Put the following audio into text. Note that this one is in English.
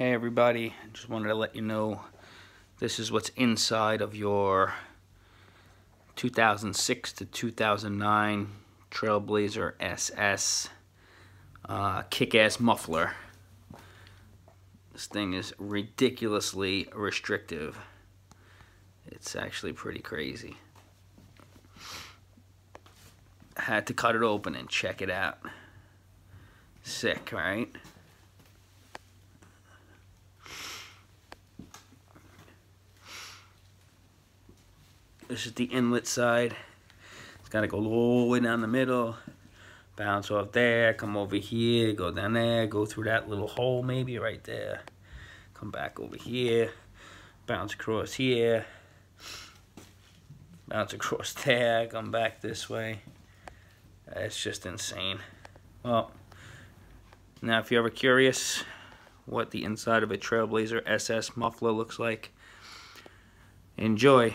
Hey everybody, just wanted to let you know this is what's inside of your 2006 to 2009 Trailblazer SS kick-ass muffler. This thing is ridiculously restrictive. It's actually pretty crazy. I had to cut it open and check it out. Sick, right? This is the inlet side. It's got to go all the way down the middle, bounce off there, come over here, go down there, go through that little hole maybe right there, come back over here, bounce across here, bounce across there, come back this way. It's just insane. Well, now if you're ever curious what the inside of a Trailblazer SS muffler looks like, enjoy.